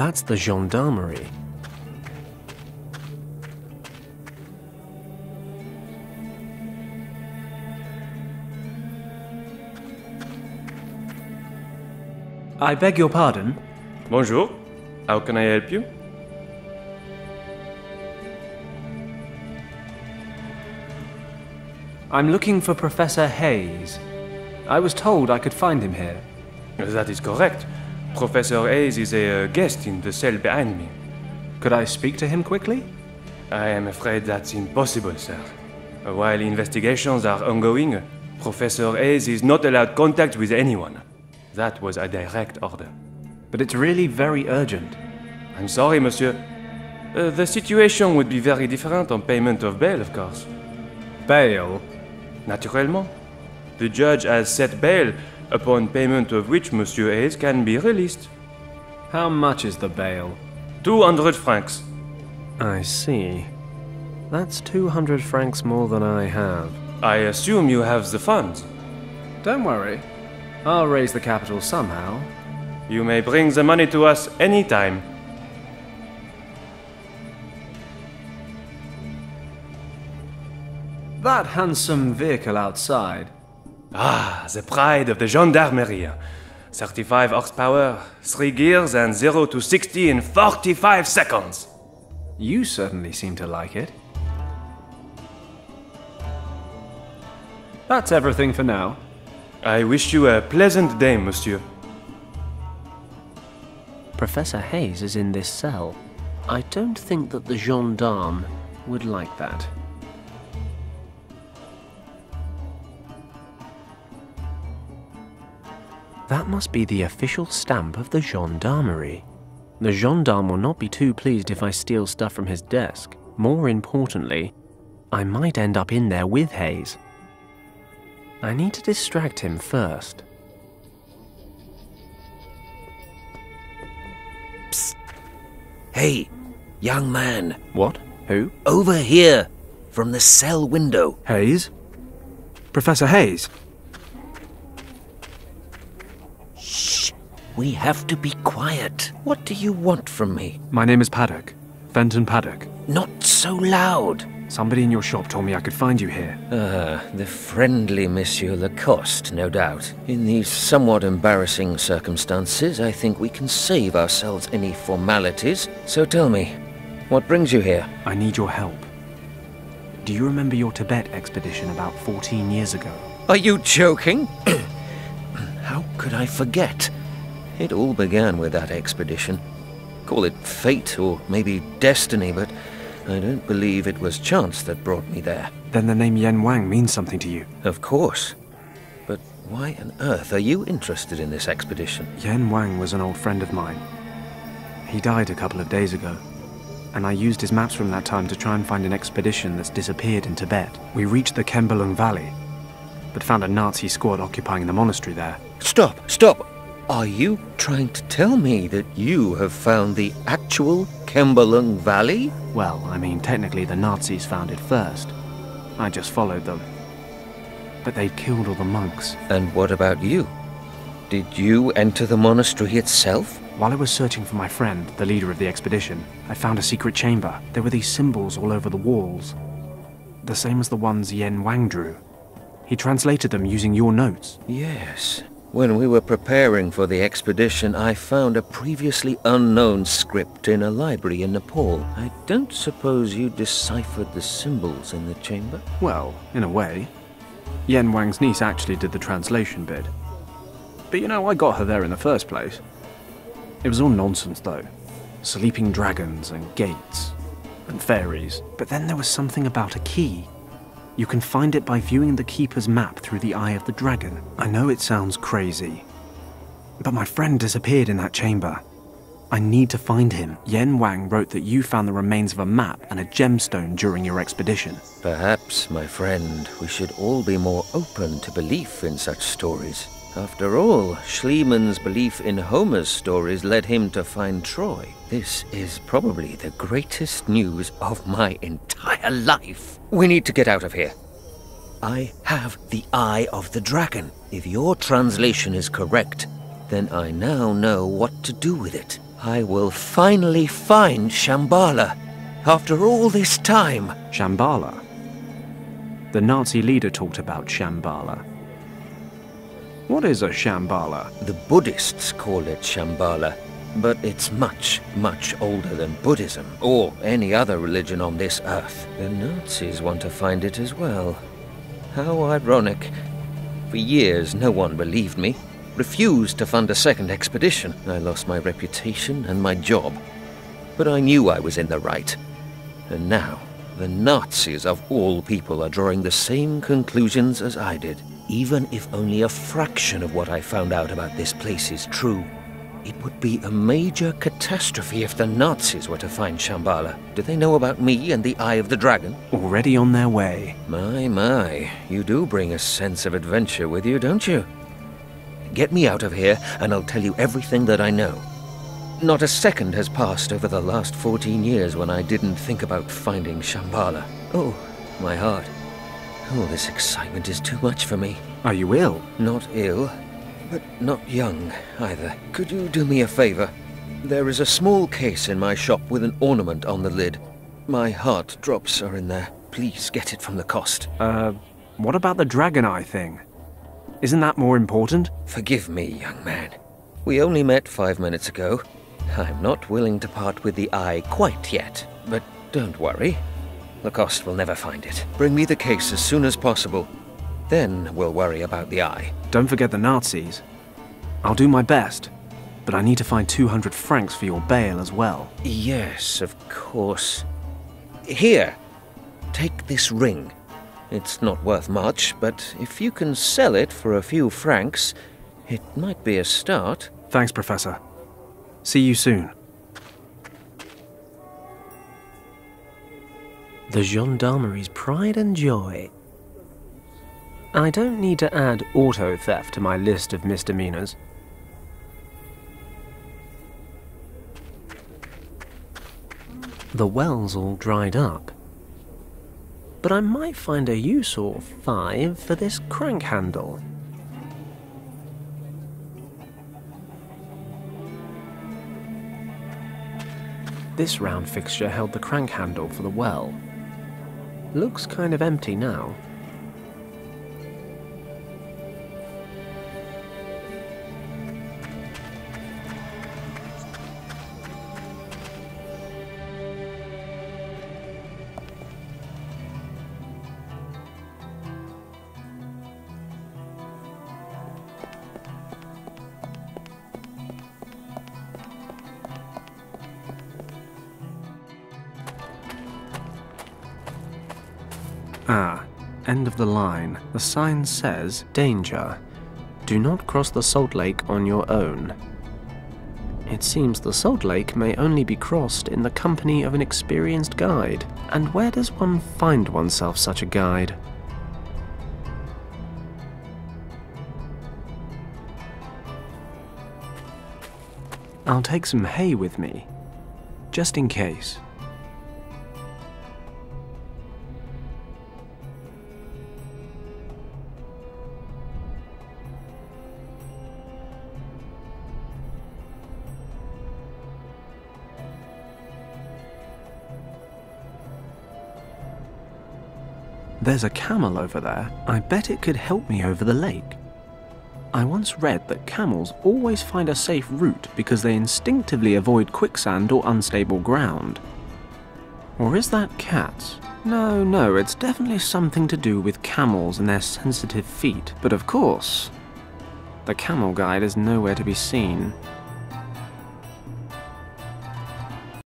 That's the gendarmerie. I beg your pardon? Bonjour. How can I help you? I'm looking for Professor Hayes. I was told I could find him here. That is correct. Professor Hayes is a guest in the cell behind me. Could I speak to him quickly? I am afraid that's impossible, sir. While investigations are ongoing, Professor Hayes is not allowed contact with anyone. That was a direct order. But it's really very urgent. I'm sorry, monsieur. The situation would be very different on payment of bail, of course. Bail? Naturellement. The judge has set bail, upon payment of which Monsieur Hayes can be released. How much is the bail? 200 francs. I see. That's 200 francs more than I have. I assume you have the funds. Don't worry. I'll raise the capital somehow. You may bring the money to us anytime. That handsome vehicle outside. Ah, the pride of the gendarmerie. 35 horsepower, 3 gears, and 0 to 60 in 45 seconds. You certainly seem to like it. That's everything for now. I wish you a pleasant day, monsieur. Professor Hayes is in this cell. I don't think that the gendarme would like that. That must be the official stamp of the gendarmerie. The gendarme will not be too pleased if I steal stuff from his desk. More importantly, I might end up in there with Hayes. I need to distract him first. Psst. Hey, young man. What? Who? Over here, from the cell window. Hayes? Professor Hayes? Shh. We have to be quiet. What do you want from me? My name is Paddock. Fenton Paddock. Not so loud. Somebody in your shop told me I could find you here. The friendly Monsieur Lacoste, no doubt. In these somewhat embarrassing circumstances, I think we can save ourselves any formalities. So tell me, what brings you here? I need your help. Do you remember your Tibet expedition about 14 years ago? Are you joking? How could I forget? It all began with that expedition. Call it fate or maybe destiny, but I don't believe it was chance that brought me there. Then the name Yen Wang means something to you? Of course. But why on earth are you interested in this expedition? Yen Wang was an old friend of mine. He died a couple of days ago, and I used his maps from that time to try and find an expedition that's disappeared in Tibet. We reached the Kembalung Valley, but found a Nazi squad occupying the monastery there. Stop! Are you trying to tell me that you have found the actual Kembalung Valley? Well, I mean, technically the Nazis found it first. I just followed them. But they'd killed all the monks. And what about you? Did you enter the monastery itself? While I was searching for my friend, the leader of the expedition, I found a secret chamber. There were these symbols all over the walls. The same as the ones Yen Wang drew. He translated them using your notes. Yes. When we were preparing for the expedition, I found a previously unknown script in a library in Nepal. I don't suppose you deciphered the symbols in the chamber? Well, in a way. Yen Wang's niece actually did the translation bit. But you know, I got her there in the first place. It was all nonsense, though. Sleeping dragons and gates and fairies. But then there was something about a key. You can find it by viewing the Keeper's map through the eye of the dragon. I know it sounds crazy, but my friend disappeared in that chamber. I need to find him. Yen Wang wrote that you found the remains of a map and a gemstone during your expedition. Perhaps, my friend, we should all be more open to belief in such stories. After all, Schliemann's belief in Homer's stories led him to find Troy. This is probably the greatest news of my entire life. We need to get out of here. I have the Eye of the Dragon. If your translation is correct, then I now know what to do with it. I will finally find Shambhala. After all this time. Shambhala? The Nazi leader talked about Shambhala. What is a Shambhala? The Buddhists call it Shambhala, but it's much, much older than Buddhism or any other religion on this earth. The Nazis want to find it as well. How ironic. For years, no one believed me. Refused to fund a second expedition. I lost my reputation and my job. But I knew I was in the right. And now, the Nazis of all people are drawing the same conclusions as I did. Even if only a fraction of what I found out about this place is true, it would be a major catastrophe if the Nazis were to find Shambhala. Do they know about me and the Eye of the Dragon? Already on their way. My, you do bring a sense of adventure with you, don't you? Get me out of here, and I'll tell you everything that I know. Not a second has passed over the last 14 years when I didn't think about finding Shambhala. Oh, my heart. Oh, this excitement is too much for me. Are you ill? Not ill, but not young either. Could you do me a favor? There is a small case in my shop with an ornament on the lid. My heart drops are in there. Please get it from the cost. What about the dragon eye thing? Isn't that more important? Forgive me, young man. We only met 5 minutes ago. I'm not willing to part with the eye quite yet, but don't worry. Lacoste will never find it. Bring me the case as soon as possible. Then we'll worry about the eye. Don't forget the Nazis. I'll do my best, but I need to find 200 francs for your bail as well. Yes, of course. Here, take this ring. It's not worth much, but if you can sell it for a few francs, it might be a start. Thanks, Professor. See you soon. The gendarmerie's pride and joy. I don't need to add auto theft to my list of misdemeanors. The well's all dried up. But I might find a use or 5 for this crank handle. This round fixture held the crank handle for the well. Looks kind of empty now. Ah, end of the line. The sign says, "Danger. Do not cross the Salt Lake on your own." It seems the Salt Lake may only be crossed in the company of an experienced guide. And where does one find oneself such a guide? I'll take some hay with me, just in case. There's a camel over there. I bet it could help me over the lake. I once read that camels always find a safe route because they instinctively avoid quicksand or unstable ground. Or is that cats? No, it's definitely something to do with camels and their sensitive feet. But of course, the camel guide is nowhere to be seen.